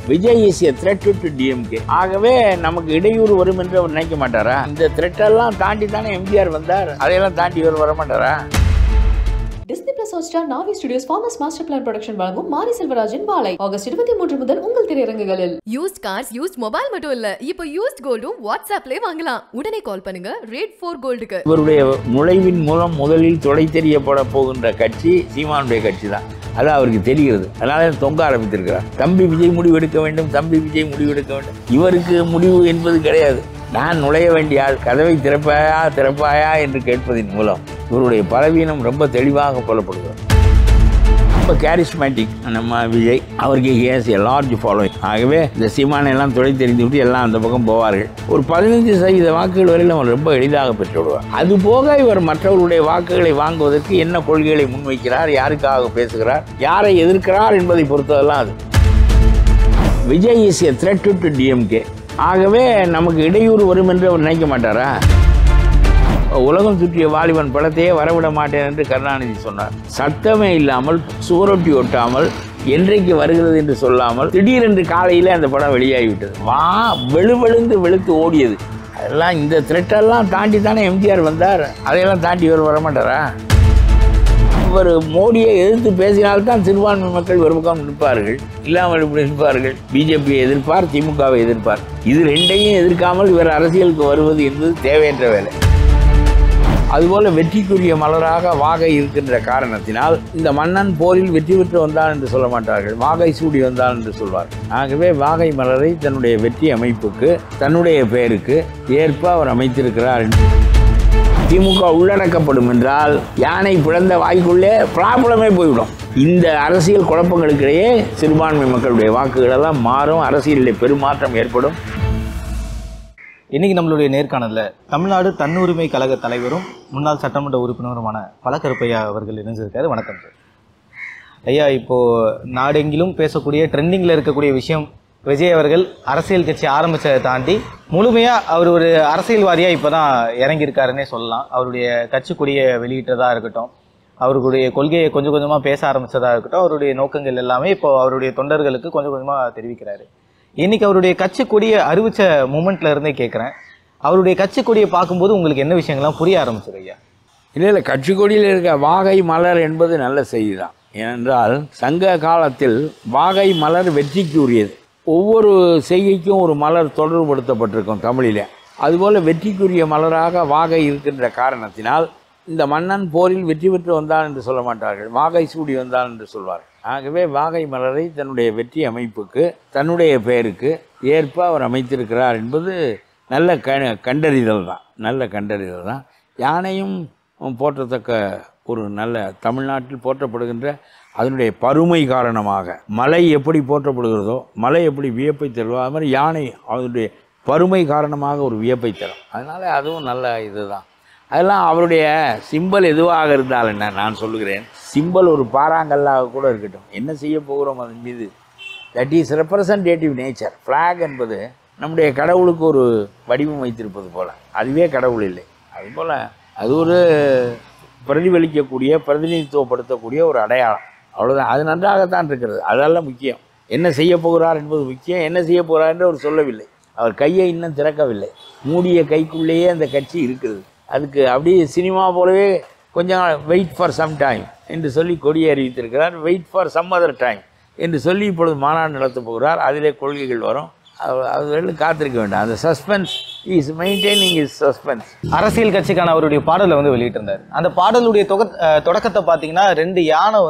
Vijay is a threat to DMK. ஆகவே நமக்கு இடையூறு வரும் என்று அவர் நினைக்க மாட்டாரா? இந்த த்ரெட் எல்லாம் தாண்டி தானே எம்ஜிஆர் வந்தார். அதையெல்லாம் தாண்டி வர மாட்டாரா? Disney Plus Hotstar Navi Studios Farmers Master Plan Production வழங்கும் மாரி செல்வராஜின் வாழை ஆகஸ்ட் 23 முதல் உங்கள் திரையரங்குகளில். யூஸ்ட் கார்ஸ், யூஸ்ட் மொபைல் மட்டும் இல்ல, இப்போ யூஸ்ட் கோல்டும் வாட்ஸ்அப்லயே வாங்கலாம். உடனே கால் பண்ணுங்க ரேட் 4 கோல்டுக்கு. இவருடைய நுழைவின் மூலம் முதலில் தொடை தெரியப்பட போகின்ற கட்சி சீமானுடைய கட்சி தான். அது அவருக்கு தெரிகிறது. அதனால தொங்க ஆரம்பித்திருக்கிறார். தம்பி விஜய் முடிவு எடுக்க வேண்டும், தம்பி விஜய் முடிவு எடுக்க வேண்டும். இவருக்கு முடிவு என்பது கிடையாது. நான் நுழைய வேண்டிய ஆள், கதவை திறப்பாயா திறப்பாயா என்று கேட்பதன் மூலம் இவருடைய பலவீனம் ரொம்ப தெளிவாக புலப்படுகிறது. ரொம்ப கேரிஸ்மேட்டிக் நம்ம விஜய். அவருக்கு ஹேஸ் எ லார்ஜ் ஃபாலோயிங். ஆகவே இந்த சீமானை எல்லாம் துடை தெரிந்து விட்டு எல்லாம் அந்த பக்கம் போவார்கள். ஒரு 15% வாக்குகள் வரையில் அவர் ரொம்ப எளிதாக பெற்று விடுவார். அதுபோக இவர் மற்றவர்களுடைய வாக்குகளை வாங்குவதற்கு என்ன கொள்கைகளை முன்வைக்கிறார், யாருக்காக பேசுகிறார், யாரை எதிர்க்கிறார் என்பதை பொறுத்ததெல்லாம் அது. Vijay is a threat to DMK. ஆகவே நமக்கு இடையூறு வரும் என்று அவர் நினைக்க மாட்டாரா? உலகம் சுற்றிய வாலிபன் படத்தையே வரவிட மாட்டேன் என்று கருணாநிதி சொன்னார். சத்தமே இல்லாமல், சுவரொட்டி ஒட்டாமல், என்றைக்கு வருகிறது என்று சொல்லாமல் திடீரென்று காலையில் அந்த படம் வெளியாகிவிட்டது. வெளுவெழுந்து வெளுத்து ஓடியது. அதெல்லாம் இந்த த்ரெட்டெல்லாம் தாண்டி தானே எம்ஜிஆர் வந்தார். அதையெல்லாம் தாண்டி வர மாட்டாரா? இவர் மோடியை எதிர்த்து பேசினால்தான் சிறுபான்மை மக்கள் ஒரு பக்கம் நிற்பார்கள். இல்லாமல் இப்படி நிற்பார்கள். பிஜேபியை எதிர்ப்பார், திமுகவை எதிர்ப்பார். இது ரெண்டையும் எதிர்க்காமல் இவர் அரசியலுக்கு வருவது என்பது தேவையற்ற வேலை. அதுபோல வெற்றிக்குரிய மலராக வாகை இருக்கின்ற காரணத்தினால் இந்த மன்னன் போரில் வெற்றி பெற்று வந்தான் என்று சொல்ல மாட்டார்கள், வாகை சூடி வந்தான் என்று சொல்வார். ஆகவே வாகை மலரை தன்னுடைய வெற்றி அமைப்புக்கு, தன்னுடைய பெயருக்கு ஏற்ப அவர் அமைத்திருக்கிறார். திமுக உள்ளடக்கப்படும் என்றால் யானை பிளந்த வாய்க்குள்ளே ப்ராப்ளமே போய்விடும். இந்த அரசியல் குழப்பங்களுக்கிடையே சிறுபான்மை மக்களுடைய வாக்குகள் எல்லாம் மாறும். அரசியலில் பெருமாற்றம் ஏற்படும். இன்னைக்கு நம்மளுடைய நேர்காணலில் தமிழ்நாடு தன்னுரிமை கழக தலைவரும் முன்னாள் சட்டமன்ற உறுப்பினருமான பல கருப்பையா அவர்கள் இணைஞ்சிருக்காரு. வணக்கம் சார். ஐயா, இப்போது நாடெங்கிலும் பேசக்கூடிய ட்ரெண்டிங்கில் இருக்கக்கூடிய விஷயம், விஜய் அவர்கள் அரசியல் கட்சி ஆரம்பித்ததை தாண்டி முழுமையாக அவர் ஒரு அரசியல்வாதியாக இப்போ தான் இறங்கியிருக்காருன்னே சொல்லலாம். அவருடைய கட்சி கொடியை வெளியிட்டதாக இருக்கட்டும், அவருடைய கொள்கையை கொஞ்சம் கொஞ்சமாக பேச ஆரம்பித்ததாக இருக்கட்டும், அவருடைய நோக்கங்கள் எல்லாமே இப்போ அவருடைய தொண்டர்களுக்கு கொஞ்சம் கொஞ்சமாக தெரிவிக்கிறாரு. இன்னைக்கு அவருடைய கட்சி கொடியை அறிவித்த மூமெண்ட்ல இருந்தே கேட்குறேன், அவருடைய கட்சி கொடியை பார்க்கும்போது உங்களுக்கு என்ன விஷயங்கள்லாம் புரிய ஆரம்பிச்சது ஐயா? இல்லை, கட்சி கொடியில் இருக்க வாகை மலர் என்பது நல்ல செய்தி தான். ஏனென்றால் சங்க காலத்தில் வாகை மலர் வெற்றிக்கு உரியது. ஒவ்வொரு செய்கைக்கும் ஒரு மலர் தொடர்புபடுத்தப்பட்டிருக்கும் தமிழில். அதுபோல் வெற்றிக்குரிய மலராக வாகை இருக்கின்ற காரணத்தினால் இந்த மன்னன் போரில் வெற்றி பெற்று வந்தான் என்று சொல்ல மாட்டார்கள், வாகை சூடி வந்தான் என்று சொல்வார்கள். ஆகவே வாகை மலரை தன்னுடைய வெற்றி அமைப்புக்கு, தன்னுடைய பெயருக்கு ஏற்ப அவர் அமைத்திருக்கிறார் என்பது நல்ல கண்டறிதல் தான். நல்ல கண்டறிதல் தான். யானையும் போற்றத்தக்க ஒரு நல்ல, தமிழ்நாட்டில் போற்றப்படுகின்ற அதனுடைய பருமை காரணமாக மலை எப்படி போற்றப்படுகிறதோ, மலை எப்படி வியப்பை தருவோ, அது மாதிரி யானை அதனுடைய பருமை காரணமாக ஒரு வியப்பை தரும். அதனால் அதுவும் நல்ல இது தான். அதெல்லாம் அவருடைய சிம்பல் எதுவாக இருந்தால் என்ன, நான் சொல்லுகிறேன், சிம்பல் ஒரு பாறாங்கல்லாக கூட இருக்கட்டும், என்ன செய்ய போகிறோம் அதன் மீது, that is representative nature. Flag என்பது நம்முடைய கடவுளுக்கு ஒரு வடிவம் வைத்திருப்பது போல், அதுவே கடவுள் இல்லை. அதுபோல் அது ஒரு பிரதிபலிக்கக்கூடிய, பிரதிநிதித்துவப்படுத்தக்கூடிய ஒரு அடையாளம், அவ்வளோதான். அது நன்றாகத்தான் இருக்கிறது. அதெல்லாம் முக்கியம். என்ன செய்ய போகிறார் என்பது முக்கியம். என்ன செய்ய போகிறார் என்று அவர் சொல்லவில்லை. அவர் கையை இன்னும் திறக்கவில்லை. மூடிய கைக்குள்ளேயே அந்த கட்சி இருக்குது. அதுக்கு அப்படியே சினிமா போலவே கொஞ்சம் வெயிட் ஃபார் சம் டைம் என்று சொல்லி கொடியை அறிவித்திருக்கிறார். Wait for some other time என்று சொல்லி இப்பொழுது மாநாடு நடத்தப் போகிறார். அதிலே கொள்கைகள் வரும். அது காத்திருக்க வேண்டாம். அந்த suspense is maintaining is suspense. அரசியல் கட்சிக்கான அவருடைய பாடலை வெளியிட்டிருந்தார். அந்த பாடலுடைய தொடக்கத்தை பார்த்தீங்கன்னா 2 யானை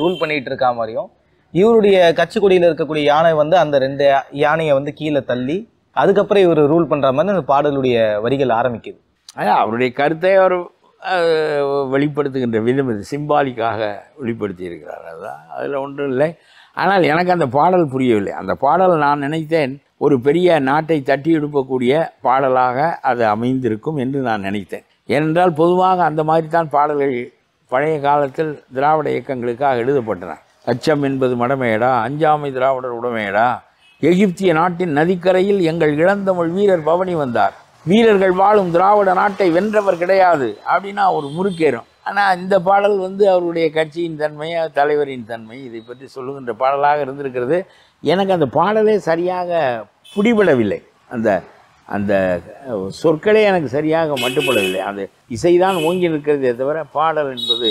ரூல் பண்ணிட்டு இருக்கா மாதிரியும், இவருடைய கட்சி கொடியில் இருக்கக்கூடிய யானை அந்த 2 யானையை கீழே தள்ளி அதுக்கப்புறம் இவர் ரூல் பண்ணுற மாதிரி அந்த பாடலுடைய வரிகள் ஆரம்பிக்குது. அவருடைய கருத்தை அவர் வெளிப்படுத்துகின்ற விதம் இது, சிம்பாலிக்காக வெளிப்படுத்தி இருக்கிறார். அதுதான், அதில் ஒன்றும் இல்லை. ஆனால் எனக்கு அந்த பாடல் புரியவில்லை. அந்த பாடல் நான் நினைத்தேன் ஒரு பெரிய நாட்டை தட்டி எடுக்கக்கூடிய பாடலாக அது அமைந்திருக்கும் என்று நான் நினைத்தேன். ஏனென்றால் பொதுவாக அந்த மாதிரி தான் பாடல்கள் பழைய காலத்தில் திராவிட இயக்கங்களுக்காக எழுதப்பட்டன. அச்சம் என்பது மடமையடா, அஞ்சாமை திராவிடர் உடமையடா, எகிப்திய நாட்டின் நதிக்கரையில் எங்கள் இளந்தமிழ் வீரர் பவனி வந்தார், வீரர்கள் வாழும் திராவிட நாட்டை வென்றவர் கிடையாது அப்படின்னா ஒரு முறுக்கேறும். ஆனால் இந்த பாடல் வந்து அவருடைய கட்சியின் தன்மை, தலைவரின் தன்மை இதை பற்றி சொல்லுகின்ற பாடலாக இருந்திருக்கிறது. எனக்கு அந்த பாடலே சரியாக பிடிபடவில்லை. அந்த அந்த சொற்களே எனக்கு சரியாக மட்டுப்படவில்லை. அந்த இசைதான் ஓங்கி நிற்கிறதே தவிர பாடல் என்பது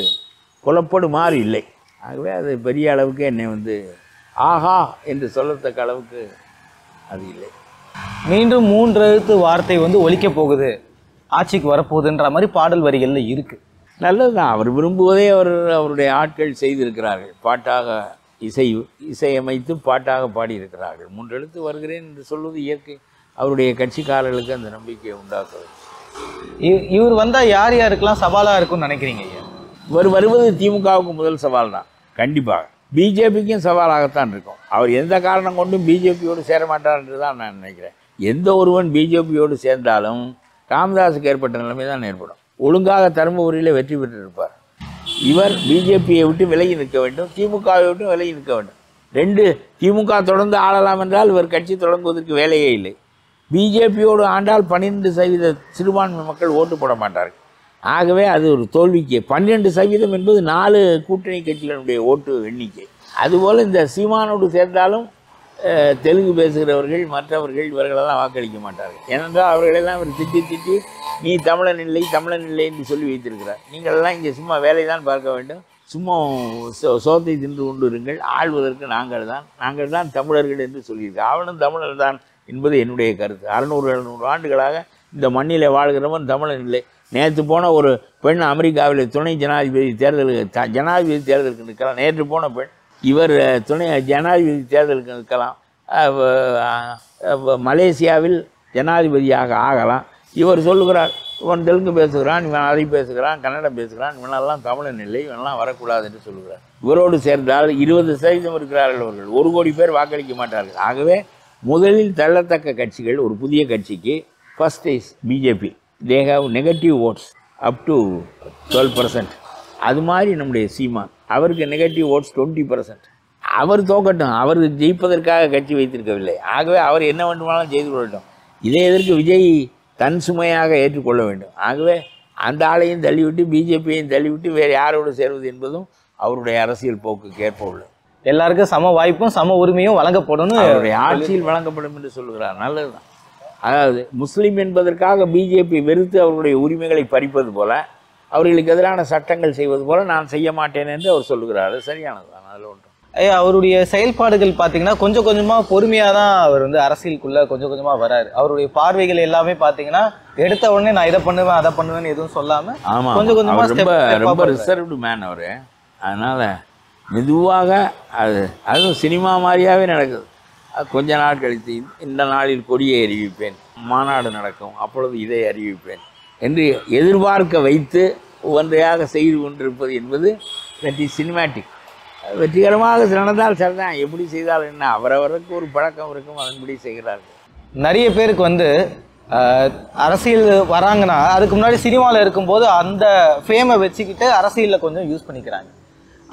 புலப்படுமாறு இல்லை. ஆகவே அது பெரிய அளவுக்கு என்னை வந்து ஆஹா என்று சொல்லத்தக்க அளவுக்கு அது இல்லை. மீண்டும் 3 எழுத்து வார்த்தை வந்து ஒலிக்கப் போகுது, ஆட்சிக்கு வரப்போகுதுன்ற மாதிரி பாடல் வரிகளில் இருக்குது. நல்லது தான். அவர் விரும்புவதே அவருடைய ஆட்கள் செய்திருக்கிறார்கள். பாட்டாக இசையமைத்து பாட்டாக பாடியிருக்கிறார்கள். 3 எழுத்து வருகிறேன் என்று சொல்வது இயற்கை. அவருடைய கட்சிக்காரர்களுக்கு அந்த நம்பிக்கையை உண்டாக்குறது. இவர் வந்தால் யார் யாருக்கெல்லாம் சவாலாக இருக்கும்னு நினைக்கிறீங்க ஐயா? இவர் வருவது திமுகவுக்கு முதல் சவால் தான். கண்டிப்பாக பிஜேபிக்கும் சவாலாகத்தான் இருக்கும். அவர் எந்த காரணம் கொண்டும் பிஜேபியோடு சேர மாட்டார் என்று தான் நான் நினைக்கிறேன். எந்த ஒருவன் பிஜேபியோடு சேர்ந்தாலும் ராமதாஸுக்கு ஏற்பட்ட நிலைமை தான் ஏற்படும். ஒழுங்காக தருமபுரியில் வெற்றி பெற்றிருப்பார். இவர் பிஜேபியை விட்டு விலகி நிற்க வேண்டும், திமுகவை விட்டு விலகி நிற்க வேண்டும். திமுக தொடர்ந்து ஆளலாம் என்றால் இவர் கட்சி தொடங்குவதற்கு வேலையே இல்லை. பிஜேபியோடு ஆண்டால் 12% சிறுபான்மை மக்கள் ஓட்டு போட மாட்டார்கள். ஆகவே அது ஒரு தோல்விக்கு. 12% என்பது 4 கூட்டணி கட்சிகளுடைய ஓட்டு எண்ணிக்கை. அதுபோல் இந்த சீமானோடு சேர்ந்தாலும் தெலுங்கு பேசுகிறவர்கள் மற்றவர்கள் இவர்களெல்லாம் வாக்களிக்க மாட்டார்கள். ஏனென்றால் அவர்களெல்லாம் இவர் திட்டி நீ தமிழன் இல்லை என்று சொல்லி வைத்திருக்கிறார். நீங்களெல்லாம் இங்கே சும்மா வேலை தான் பார்க்க வேண்டும், சும்மா சோத்தை தின்று கொண்டு இருங்கள், ஆள்வதற்கு நாங்கள் தான் தமிழர்கள் என்று சொல்லியிருக்கார். அவனும் தமிழர் தான் என்பது என்னுடைய கருத்து. 600-700 ஆண்டுகளாக இந்த மண்ணிலே வாழ்கிறவன் தமிழன் இல்லை. நேற்று போன ஒரு பெண் அமெரிக்காவில் துணை ஜனாதிபதி தேர்தலுக்கு நிற்கலாம். நேற்று போன பெண் இவர் துணை ஜனாதிபதி தேர்தலுக்கு நிற்கலாம். மலேசியாவில் ஜனாதிபதியாக ஆகலாம். இவர் சொல்லுகிறார், இவன் தெலுங்கு பேசுகிறான், இவன் அதை பேசுகிறான், கன்னடம் பேசுகிறான், இவனெல்லாம் தமிழன் இல்லை, இவனெல்லாம் வரக்கூடாது என்று சொல்லுகிறார். இவரோடு சேர்ந்தால் 20% இருக்கிறார்கள். அவர்கள் 1 கோடி பேர் வாக்களிக்க மாட்டார்கள். ஆகவே முதலில் தள்ளத்தக்க கட்சிகள் ஒரு புதிய கட்சிக்கு first is BJP. They have negative votes up to 12%. அது மாதிரி நம்முடைய சீமான், அவருக்கு நெகட்டிவ் ஓட்ஸ் 20%. அவர் தோக்கட்டும், அவர் ஜெயிப்பதற்காக கட்சி வைத்திருக்கவில்லை. ஆகவே அவர் என்ன வேண்டுமானாலும் செய்து கொள்ளட்டும். இதே எதற்கு விஜய் தன் சுமையாக ஏற்றுக்கொள்ள வேண்டும். ஆகவே அந்த ஆளையும் தள்ளிவிட்டு பிஜேபியையும் தள்ளிவிட்டு வேறு யாரோடு சேர்வது என்பதும் அவருடைய அரசியல் போக்குக்கு ஏற்ப உள்ளது. எல்லாருக்கும் சம வாய்ப்பும் சம உரிமையும் வழங்கப்படணும், அவருடைய ஆட்சியில் வழங்கப்படும் என்று சொல்லுகிறார். நல்லதுதான். அதாவது முஸ்லீம் என்பதற்காக பிஜேபி வெறுத்து அவருடைய உரிமைகளை பறிப்பது போல, அவர்களுக்கு எதிரான சட்டங்கள் செய்வது போல நான் செய்ய மாட்டேன் என்று அவர் சொல்லுகிறார். சரியானது தான். அதில் ஒன்று ஐயா, அவருடைய செயல்பாடுகள் பார்த்தீங்கன்னா கொஞ்சம் கொஞ்சமாக பொறுமையாக தான் அவர் வந்து அரசியலுக்குள்ளே கொஞ்சம் கொஞ்சமாக வராரு. அவருடைய பார்வைகள் எல்லாமே பார்த்தீங்கன்னா எடுத்த உடனே நான் இதை பண்ணுவேன் அதை பண்ணுவேன்னு எதுவும் சொல்லாமல் கொஞ்சம் கொஞ்சமாக ரொம்ப ரிசர்வ்டு மேன் அவர். அதனால் மெதுவாக அதுவும் சினிமா மாதிரியாகவே நடக்குது. கொஞ்ச நாள் கழித்து இந்த நாளில் கொடியை அறிவிப்பேன், மாநாடு நடக்கும், அப்பொழுது இதை அறிவிப்பேன் என்று எதிர்பார்க்க வைத்து ஒன்றையாக செய்து கொண்டிருப்பது என்பது சினிமேட்டிக். வெற்றிகரமாக நடந்தால் சரிதான், எப்படி செய்தால் என்ன, அவரவருக்கு ஒரு பழக்கம் இருக்கும், அதன்படி செய்கிறார்கள். நிறைய பேருக்கு வந்து அரசியல் வராங்கன்னா அதுக்கு முன்னாடி சினிமாவில் இருக்கும்போது அந்த ஃபேமை வச்சுக்கிட்டு அரசியலில் கொஞ்சம் யூஸ் பண்ணிக்கிறாங்க.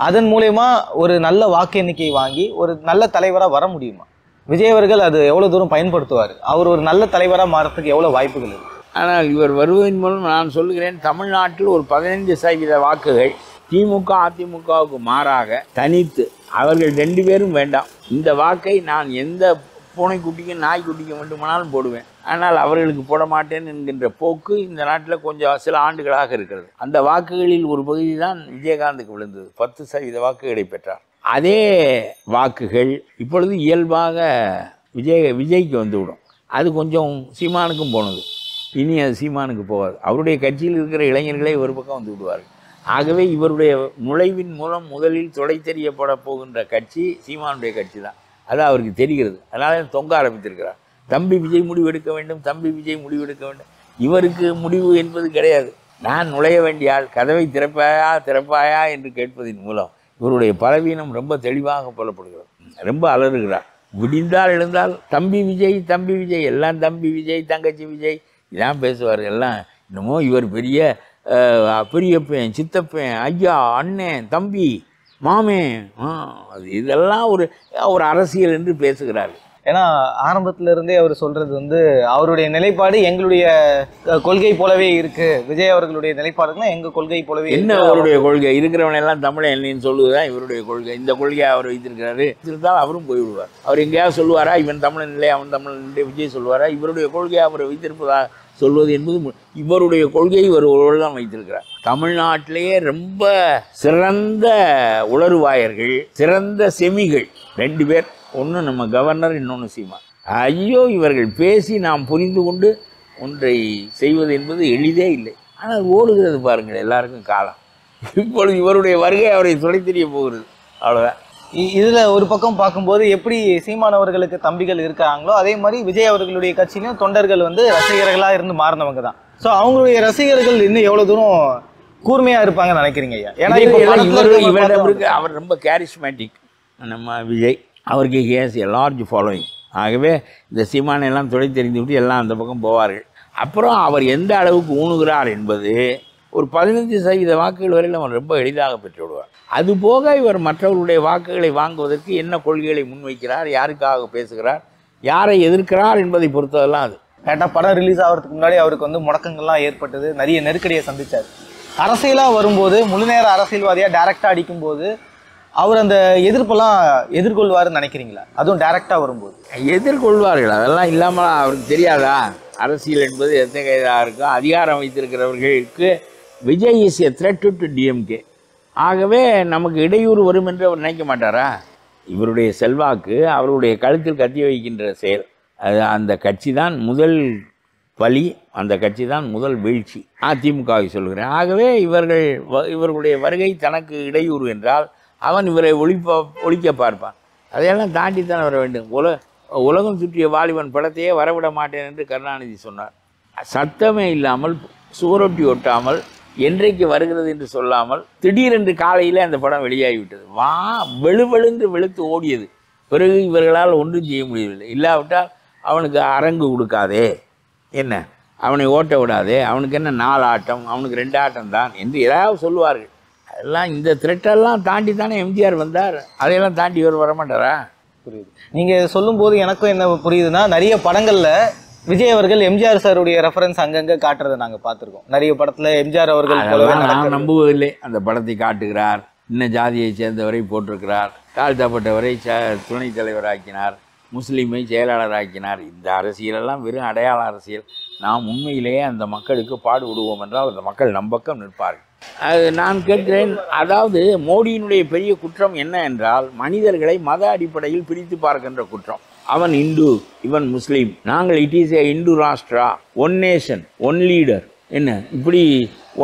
அதன் மூலயமா ஒரு நல்ல வாக்கு எண்ணிக்கை வாங்கி ஒரு நல்ல தலைவராக வர முடியுமா? விஜய் அவர்கள் அது எவ்வளோ தூரம் பயன்படுத்துவார்? அவர் ஒரு நல்ல தலைவராக மாறத்துக்கு எவ்வளோ வாய்ப்புகள் இருக்குது? ஆனால் இவர் வருவதன் மூலம் நான் சொல்லுகிறேன், தமிழ்நாட்டில் ஒரு 15% வாக்குகள் திமுக அதிமுகவுக்கு மாறாக தனித்து அவர்கள் 2 பேரும் வேண்டாம், இந்த வாக்கை நான் எந்த பூனைக்குட்டிக்கும் நாய்க்குட்டிக்கும் வேண்டுமானாலும் போடுவேன், ஆனால் அவர்களுக்கு போட மாட்டேன் என்கின்ற போக்கு இந்த நாட்டில் கொஞ்சம் சில ஆண்டுகளாக இருக்கிறது. அந்த வாக்குகளில் ஒரு பகுதி தான் விஜயகாந்துக்கு விழுந்தது. 10% வாக்குகளை பெற்றார். அதே வாக்குகள் இப்பொழுது இயல்பாக விஜய்க்கு வந்துவிடும். அது கொஞ்சம் சீமானுக்கும் போனது, இனி அது சீமானுக்கு போகாது. அவருடைய கட்சியில் இருக்கிற இளைஞர்களே ஒரு பக்கம் வந்து விடுவார்கள். ஆகவே இவருடைய நுழைவின் மூலம் முதலில் தொடை தெரியப்பட போகின்ற கட்சி சீமானுடைய கட்சி தான். அது அவருக்கு தெரிகிறது. அதனால தொங்க ஆரம்பித்திருக்கிறார். தம்பி விஜய் முடிவெடுக்க வேண்டும், தம்பி விஜய் முடிவெடுக்க வேண்டும். இவருக்கு முடிவு என்பது கிடையாது. நான் நுழைய வேண்டிய ஆள், கதவை திறப்பாயா என்று கேட்பதன் மூலம் இவருடைய பலவீனம் ரொம்ப தெளிவாக புலப்படுகிறது. ரொம்ப அலறுகிறார். விடிந்தால் எழுந்தால் தம்பி விஜய் எல்லாம் தம்பி விஜய் தங்கச்சி விஜய் இதான் பேசுவார். எல்லாம் என்னமோ இவர் பெரியப்பேன் சித்தப்பேன் ஐயா அண்ணன் தம்பி மாமே, அது இதெல்லாம் ஒரு அரசியல் என்று பேசுகிறார்கள். ஏன்னா ஆரம்பத்துல இருந்தே அவர் சொல்றது வந்து அவருடைய நிலைப்பாடு எங்களுடைய கொள்கை போலவே இருக்கு, விஜய் அவர்களுடைய நிலைப்பாடுலாம் எங்க கொள்கை போலவே என்ன அவருடைய கொள்கை? இருக்கிறவன் எல்லாம் தமிழன் இல்லைன்னு சொல்லுவதுதான் இவருடைய கொள்கை. இந்த கொள்கையை அவர் வைத்திருக்கிறாரு, இருந்தால் அவரும் போய்விடுவார். அவர் எங்கேயாவது சொல்லுவாரா இவன் தமிழன் இல்லை அவன் தமிழன் இல்லை விஜய் சொல்லுவாரா? இவருடைய கொள்கையை அவர் வைத்திருப்பதா சொல்வது என்பது இவருடைய கொள்கையை இவர் ஒருவர் தான் வைத்திருக்கிறார். தமிழ்நாட்டிலேயே ரொம்ப சிறந்த உளறுவாயர்கள், சிறந்த செமிகள் 2 பேர். ஒன்று நம்ம கவர்னர், இன்னொன்று சீமான். ஐயோ, இவர்கள் பேசி நாம் புரிந்து கொண்டு ஒன்றை செய்வது என்பது எளிதே இல்லை. ஆனால் ஓடுகிறது பாருங்கள் எல்லாருக்கும் காலம். இப்பொழுது இவருடைய வருகை அவரை துடை தெரிய போகிறது, அவ்வளோதான். இதுல ஒரு பக்கம் பார்க்கும்போது எப்படி சீமான் அவர்களுக்கு தம்பிகள் இருக்காங்களோ அதே மாதிரி விஜய் அவர்களுடைய கட்சியிலும் தொண்டர்கள் வந்து ரசிகர்களா இருந்து மாறினவங்க தான். ஸோ அவங்களுடைய ரசிகர்கள் இன்னும் எவ்வளவு தூரம் கூர்மையா இருப்பாங்கன்னு நினைக்கிறீங்க ஐயா? ஏன்னா இவருக்கு அவர் ரொம்ப கேரிஸ்மேட்டிக். நம்ம விஜய் அவருக்கு ஹேஸ் எ லார்ஜ் ஃபாலோயிங். ஆகவே இந்த சீமானை எல்லாம் துடை தெரிந்து விட்டு எல்லாம் அந்த பக்கம் போவார்கள். அப்புறம் அவர் எந்த அளவுக்கு ஊணுகிறார் என்பது ஒரு 15% வாக்குகள் வரையில் அவர் ரொம்ப எளிதாக பெற்று விடுவார். அதுபோக இவர் மற்றவர்களுடைய வாக்குகளை வாங்குவதற்கு என்ன கொள்கைகளை முன்வைக்கிறார், யாருக்காக பேசுகிறார், யாரை எதிர்க்கிறார் என்பதை பொறுத்ததெல்லாம் அது. கரெக்டாக படம் ரிலீஸ் ஆகிறதுக்கு முன்னாடி அவருக்கு வந்து முடக்கங்கள்லாம் ஏற்பட்டது, நிறைய நெருக்கடியை சந்தித்தார். அரசியலாக வரும்போது முழு நேர அரசியல்வாதியாக டைரெக்டாக அடிக்கும்போது அவர் அந்த எதிர்ப்பெல்லாம் எதிர்கொள்வாருன்னு நினைக்கிறீங்களா? அதுவும் டைரெக்டாக வரும்போது எதிர்கொள்வார்கள். அதெல்லாம் இல்லாமல் அவருக்கு தெரியாதா அரசியல் என்பது எத்தகையதாக இருக்கோ? அதிகாரம் வைத்திருக்கிறவர்களுக்கு Vijay is a threat to DMK. ஆகவே நமக்கு இடையூறு வரும் என்று அவர் நினைக்க மாட்டாரா? இவருடைய செல்வாக்கு அவருடைய கழுத்தில் கத்தி வைக்கின்ற செயல். அது அந்த கட்சி தான் முதல் பலி, அந்த கட்சி தான் முதல் வீழ்ச்சி. அதிமுகவை சொல்கிறேன். ஆகவே இவர்களுடைய வருகை தனக்கு இடையூறு என்றால் அவன் இவரை ஒழிக்க பார்ப்பான். அதையெல்லாம் தாண்டித்தான் வர வேண்டும். உலகம் சுற்றிய வாலிபன் படத்தையே வரவிட மாட்டேன் என்று கருணாநிதி சொன்னார். சத்தமே இல்லாமல், சுவரொட்டி ஒட்டாமல், என்றைக்கு வருகிறது என்று சொல்லாமல் திடீரென்று காலையில் அந்த படம் வெளியாகிவிட்டது. வெளுவெழுந்து வெளுத்து ஓடியது. பிறகு இவர்களால் ஒன்றும் செய்ய முடியவில்லை. இல்லாவிட்டால் அவனுக்கு அரங்கு கொடுக்காதே, என்ன அவனை ஓட்ட விடாதே, அவனுக்கு என்ன 4 ஆட்டம், அவனுக்கு 2 ஆட்டம் தான் என்று ஏதாவது சொல்லுவார்கள். அதெல்லாம் இந்த த்ரெட்டெல்லாம் தாண்டி தானே எம்ஜிஆர் வந்தார். அதையெல்லாம் தாண்டி இவர் வரமாட்டாரா? புரியுது. நீங்கள் சொல்லும்போது எனக்கும் என்ன புரியுதுன்னா, நிறைய படங்களில் விஜய் அவர்கள் எம்ஜிஆர் சாருடைய ரெஃபரன்ஸ் அங்கங்கே காட்டுறதை நாங்கள் பார்த்துருக்கோம். நிறைய படத்தில் எம்ஜிஆர் அவர்கள் நான் நம்புவதில்லை. அந்த படத்தை காட்டுகிறார், இன்ன ஜாதியை சேர்ந்தவரை போட்டிருக்கிறார், தாழ்த்தப்பட்டவரை துணைத் தலைவராக்கினார், முஸ்லீமை செயலாளராக்கினார். இந்த அரசியலெல்லாம் வெறும் அடையாள அரசியல். நாம் உண்மையிலேயே அந்த மக்களுக்கு பாடுபடுவோம் என்றால் அந்த மக்கள் நம் பக்கம் நிற்பார்கள். அது நான் கேட்கிறேன். அதாவது மோடியினுடைய பெரிய குற்றம் என்ன என்றால், மனிதர்களை மத அடிப்படையில் பிரித்து பார்க்கின்ற குற்றம். அவன் இந்து, இவன் முஸ்லீம், நாங்கள் it is a Hindu rashtra, one nation, one leader, என்ன இப்படி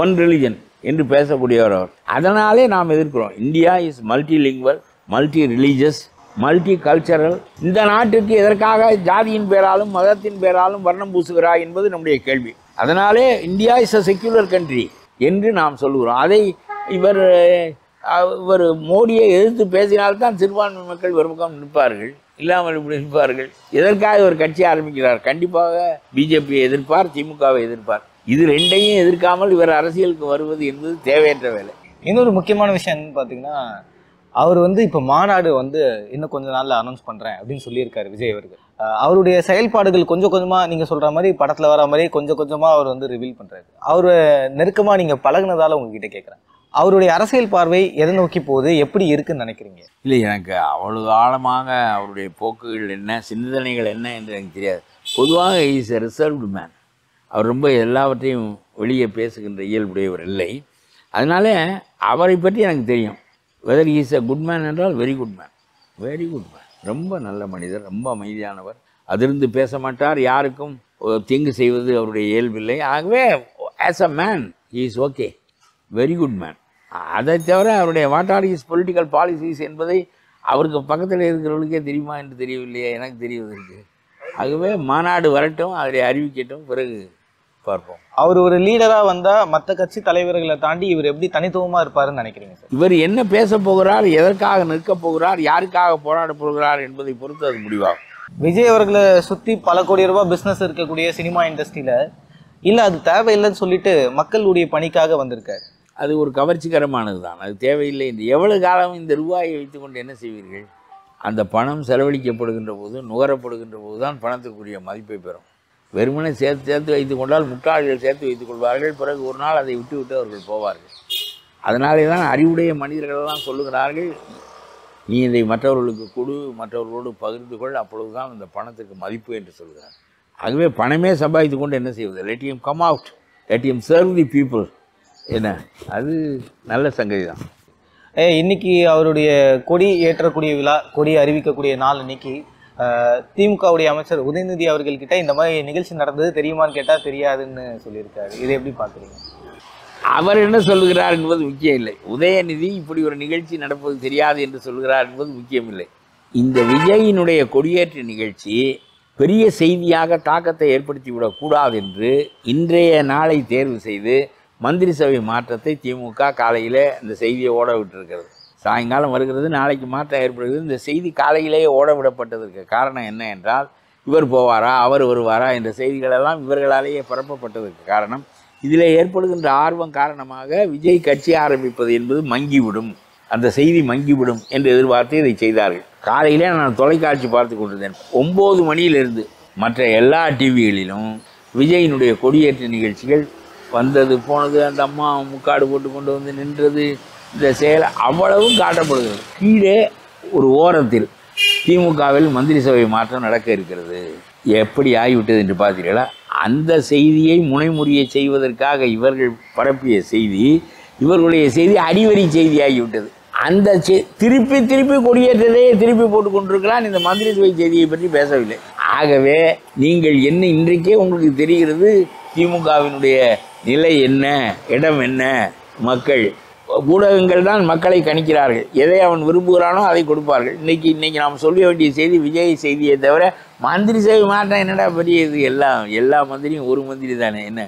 ஒன் ரிலிஜன் என்று பேசக்கூடியவர் அவர். அதனாலே நாம் எதிர்க்கிறோம். India is multilingual, multi religious, multi cultural. இந்த நாட்டுக்கு எதற்காக ஜாதியின் பேராலும் மதத்தின் பேராலும் வர்ணம் பூசுகிறாய் என்பது நம்முடைய கேள்வி. அதனாலே India is a secular country என்று நாம் சொல்லுகிறோம். அதை இவர் மோடியை எதிர்த்து பேசினால்தான் சிறுபான்மை மக்கள் ஒரு பக்கம் நிற்பார்கள், இல்லாமல் இப்படி நிற்பார்கள். எதற்காக ஒரு கட்சி ஆரம்பிக்கிறார்? கண்டிப்பாக பிஜேபியை எதிர்ப்பார், திமுகவை எதிர்ப்பார். இது ரெண்டையும் எதிர்க்காமல் இவர் அரசியலுக்கு வருவது என்பது தேவையற்ற வேலை. இன்னொரு முக்கியமான விஷயம் என்னன்னு பார்த்தீங்கன்னா, அவர் இப்போ மாநாடு இன்னும் கொஞ்ச நாளில் அனௌன்ஸ் பண்ணுறேன் அப்படின்னு சொல்லியிருக்காரு விஜய் அவர்கள். அவருடைய செயல்பாடுகள் கொஞ்சம் கொஞ்சமாக நீங்கள் சொல்கிற மாதிரி படத்தில் வர மாதிரி கொஞ்சம் கொஞ்சமாக அவர் ரிவீல் பண்ணுறாரு. அவர் நெருக்கமாக நீங்கள் பழகுனதால உங்ககிட்ட கேட்குறேன், அவருடைய அரசியல் பார்வை எதை நோக்கி போகுது, எப்படி இருக்குன்னு நினைக்கிறீங்க? இல்லை, எனக்கு அவ்வளவு ஆழமாக அவருடைய போக்குகள் என்ன, சிந்தனைகள் என்ன என்று எனக்கு தெரியாது. பொதுவாக இஸ் எ ரிசர்வ்டு மேன். அவர் ரொம்ப எல்லாவற்றையும் வெளியே பேசுகின்ற இயல்புடையவர் இல்லை. அதனால அவரை பற்றி எனக்கு தெரியும். Whether is a good man என்றால் very good man, very good man. ரொம்ப நல்ல மனிதர், ரொம்ப அமைதியானவர், அதிர்ந்து பேச மாட்டார், யாருக்கும் தீங்கு செய்வது அவருடைய இயல்பில்லை. ஆகவே as a man he is okay, very good man. அதை தவிர அவருடைய what are his political policies என்பதை அவருக்கு பக்கத்தில் இருக்கிறவர்களுக்கே தெரியுமா என்று தெரியவில்லையே, எனக்கு தெரிவதற்கு. ஆகவே மாநாடு வரட்டும், அதை அறிவிக்கட்டும், பிறகு பார்ப்போம். அவர் ஒரு லீடராக வந்தால் மற்ற கட்சி தலைவர்களை தாண்டி இவர் எப்படி தனித்துவமாக இருப்பாருன்னு நினைக்கிறீங்க சார்? இவர் என்ன பேச போகிறார், எதற்காக நிற்கப் போகிறார், யாருக்காக போராட போகிறார் என்பதை பொறுத்து அது முடிவாகும். விஜய் அவர்களை சுற்றி பல கோடி ரூபாய் பிஸ்னஸ் இருக்கக்கூடிய சினிமா இண்டஸ்ட்ரியில் இல்லை அது தேவையில்லைன்னு சொல்லிட்டு மக்களுடைய பணிக்காக வந்திருக்காரு. அது ஒரு கவர்ச்சிகரமானது தான், அது தேவையில்லை என்று. எவ்வளவு காலம் இந்த ரூபாயை வைத்துக்கொண்டு என்ன செய்வீர்கள்? அந்த பணம் செலவழிக்கப்படுகின்ற போது நுகரப்படுகின்ற போது தான் பணத்திற்குரிய மதிப்பை பெறும். வெறுமனே சேர்த்து வைத்து கொண்டால் முட்டாள்கள் சேர்த்து வைத்துக் கொள்வார்கள். பிறகு ஒரு நாள் அதை விட்டு அவர்கள் போவார்கள். அதனாலே தான் அறிவுடைய மனிதர்களெல்லாம் சொல்லுகிறார்கள், நீ இதை மற்றவர்களுக்கு கொடு, மற்றவர்களோடு பகிர்ந்து கொள், அப்பொழுது தான் அந்த பணத்துக்கு மதிப்பு என்று சொல்கிறார். ஆகவே பணமே சம்பாதித்து கொண்டு என்ன செய்வது? Let him come out, let him serve the people. என்ன, அது நல்ல சங்கதி தான். இன்னைக்கு அவருடைய கொடி ஏற்றக்கூடிய விழா, கொடி அறிவிக்கக்கூடிய நாள் இன்னைக்கு. திமுகவுடைய அமைச்சர் உதயநிதி அவர்கள்கிட்ட இந்த மாதிரி நிகழ்ச்சி நடந்தது தெரியுமான்னு கேட்டால் தெரியாதுன்னு சொல்லியிருக்காரு. இதை எப்படி பார்க்குறீங்க? அவர் என்ன சொல்லுகிறார் என்பது முக்கியம் இல்லை. உதயநிதி இப்படி ஒரு நிகழ்ச்சி நடப்பது தெரியாது என்று சொல்கிறார் என்பது முக்கியம் இல்லை. இந்த விஜயினுடைய கொடியேற்ற நிகழ்ச்சி பெரிய செய்தியாக தாக்கத்தை ஏற்படுத்திவிடக்கூடாது என்று இன்றைய நாளை தேர்வு செய்து மந்திரி சபை மாற்றத்தை திமுக காலையில் இந்த செய்தியை ஓட விட்டிருக்கிறது. சாயங்காலம் வருகிறது, நாளைக்கு மாற்றம் ஏற்படுகிறது. இந்த செய்தி காலையிலேயே ஓட விடப்பட்டதற்கு காரணம் என்ன என்றால், இவர் போவாரா அவர் வருவாரா என்ற செய்திகளெல்லாம் இவர்களாலேயே பரப்பப்பட்டதற்கு காரணம், இதில் ஏற்படுகின்ற ஆர்வம் காரணமாக விஜய் கட்சி ஆரம்பிப்பது என்பது மங்கிவிடும், அந்த செய்தி மங்கிவிடும் என்று எதிர்பார்த்து இதை செய்தார்கள். காலையிலே நான் தொலைக்காட்சி பார்த்து கொண்டிருந்தேன். 9 மணியிலிருந்து மற்ற எல்லா டிவிகளிலும் விஜயினுடைய கொடியேற்ற நிகழ்ச்சிகள் வந்தது போனது, அந்த அம்மா முக்காடு போட்டு கொண்டு வந்து நின்றது, இந்த செயல் அவ்வளவும் காட்டப்படுகிறது. கீழே ஒரு ஓரத்தில் திமுகவில் மந்திரி சபை மாற்றம் நடக்க இருக்கிறது. எப்படி ஆகிவிட்டது என்று பார்த்தீர்களா? அந்த செய்தியை முனைமுறியை செய்வதற்காக இவர்கள் பரப்பிய செய்தி, இவர்களுடைய செய்தி அடிவரி செய்தியாகிவிட்டது. அந்த திருப்பி கொடியேற்றதையே திருப்பி போட்டு கொண்டிருக்கிறான். இந்த மந்திரி சபை செய்தியை பற்றி பேசவில்லை. ஆகவே நீங்கள் என்ன, இன்றைக்கே உங்களுக்கு தெரிகிறது திமுகவினுடைய நிலை என்ன, இடம் என்ன. மக்கள் ஊடகங்கள் தான் மக்களை கணிக்கிறார்கள். எதை அவன் விரும்புகிறானோ அதை கொடுப்பார்கள். இன்றைக்கி நாம் சொல்ல வேண்டிய செய்தி விஜய் செய்தியை தவிர மந்திரி சபை மாற்றம் என்னடா பெரிய இது? எல்லா மந்திரியும் ஒரு மந்திரி தானே, என்ன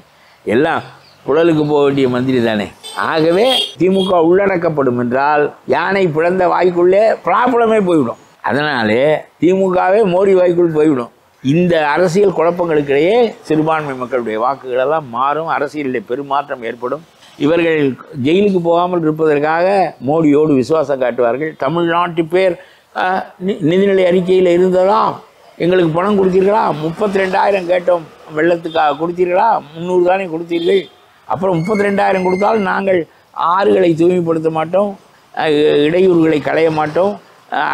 எல்லாம் குழலுக்கு போக வேண்டிய மந்திரி தானே. ஆகவே திமுக உள்ளடக்கப்படும் என்றால் யானை பிளந்த வாய்க்குள்ளே ப்ராப்ளமே போய்விடும். அதனாலே திமுகவே மோடி வாய்க்குள் போய்விடும். இந்த அரசியல் குழப்பங்களுக்கிடையே சிறுபான்மை மக்களுடைய வாக்குகளெல்லாம் மாறும், அரசியலில் பெருமாற்றம் ஏற்படும். இவர்கள் ஜெயிலுக்கு போகாமல் இருப்பதற்காக மோடியோடு விசுவாசம் காட்டுவார்கள். தமிழ்நாட்டு பேர் நிதிநிலை அறிக்கையில் இருந்ததா, எங்களுக்கு பணம் கொடுத்தீர்களா, 32,000 கேட்டோம், வெள்ளத்துக்காக கொடுத்தீர்களா, 300 தானே கொடுத்தீர்கள், அப்புறம் 32,000 கொடுத்தால் நாங்கள் ஆறுகளை தூய்மைப்படுத்த மாட்டோம், இடையூறுகளை களைய மாட்டோம்,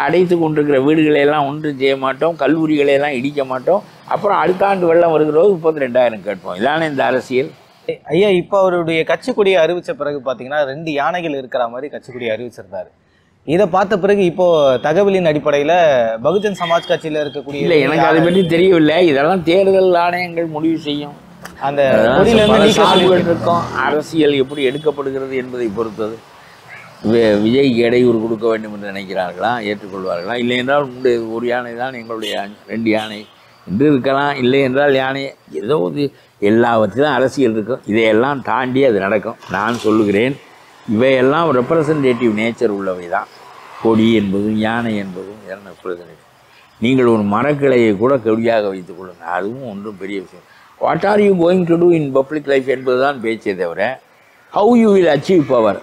அடைத்து கொண்டிருக்கிற வீடுகளையெல்லாம் ஒன்றும் செய்ய மாட்டோம், கல்லூரிகளையெல்லாம் இடிக்க மாட்டோம், அப்புறம் அடுத்த ஆண்டு வெள்ளம் வருகிறோது 32,000 கேட்போம். இதானே இந்த அரசியல். ஐயா, இப்போ அவருடைய கட்சி கொடியை அறிவித்த பிறகு பார்த்தீங்கன்னா 2 யானைகள் இருக்கிற மாதிரி கட்சி கொடியை அறிவிச்சிருந்தாரு. இதை பார்த்த பிறகு இப்போ தகவலின் அடிப்படையில் பகுஜன் சமாஜ் கட்சியில் இருக்கக்கூடிய, இல்லை எனக்கு அதை பற்றி தெரியவில்லை, இதெல்லாம் தேர்தல் ஆணையங்கள் முடிவு செய்யும். அந்த இருக்கும் அரசியல் எப்படி எடுக்கப்படுகிறது என்பதை பொறுத்தது. விஜய்க்கு இடையூறு கொடுக்க வேண்டும் என்று நினைக்கிறார்களா, ஏற்றுக்கொள்வார்களா? இல்லை என்றால் ஒரு யானை தான் எங்களுடைய 2 யானை என்று இருக்கலாம். இல்லை என்றால் யானை ஏதோ எல்லாவற்றிலும் அரசியல் இருக்கும். இதையெல்லாம் தாண்டி அது நடக்கும். நான் சொல்லுகிறேன், இவையெல்லாம் ரெப்ரசன்டேட்டிவ் நேச்சர் உள்ளவை தான். கொடி என்பதும் யானை என்பதும் இதெல்லாம் ரெப்ரசன்டேட்டிவ். நீங்கள் ஒரு மரக்கிளையை கூட கொடியாக வைத்துக் கொள்ளுங்கள், அதுவும் ஒன்றும் பெரிய விஷயம். What are you going to do in public life என்பது தான் பேச்சே தவிர how you will achieve power,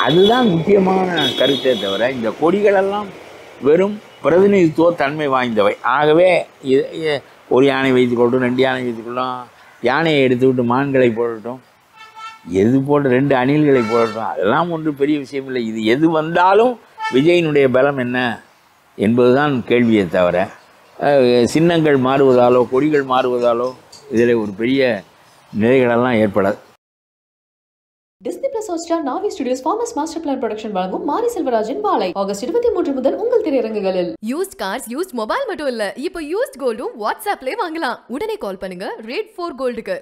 அதுதான் முக்கியமான கருத்தே தவிர இந்த கொடிகளெல்லாம் வெறும் பிரதிநிதித்துவ தன்மை வாய்ந்தவை. ஆகவே ஒரு யானை வைத்துக்கொள்ளட்டும், 2 யானை வைத்துக்கொள்ளலாம், யானையை எடுத்துவிட்டு மான்களை போடட்டும், எது போட்டு 2 அணில்களை போடட்டும், அதெல்லாம் ஒன்றும் பெரிய விஷயம் இல்லை. இது எது வந்தாலும் விஜயினுடைய பலம் என்ன என்பதுதான் கேள்வியை தவிர சின்னங்கள் மாறுவதாலோ கொடிகள் மாறுவதாலோ இதில் ஒரு பெரிய நிலைகளெல்லாம் ஏற்படாது. டிஸ்னி பிளஸ் ஹாட்ஸ்டார் நாவி ஸ்டுடியோஸ் ஃபார்மஸ் மாஸ்டர் பிளான் ப்ரொடக்ஷன் வழங்கும் மாரி செல்வராஜின் வாழை ஆகஸ்ட் 23 முதல் உங்கள் திரையரங்குகளில். யூஸ்ட் கார்ஸ், யூஸ்ட் மொபைல் மட்டும் இல்ல, இப்போ யூஸ்ட் கோல்டும் வாட்ஸ்அப்லயே வாங்கலாம். உடனே கால் பண்ணுங்க ரேட் 4 கோல்டுக்கு.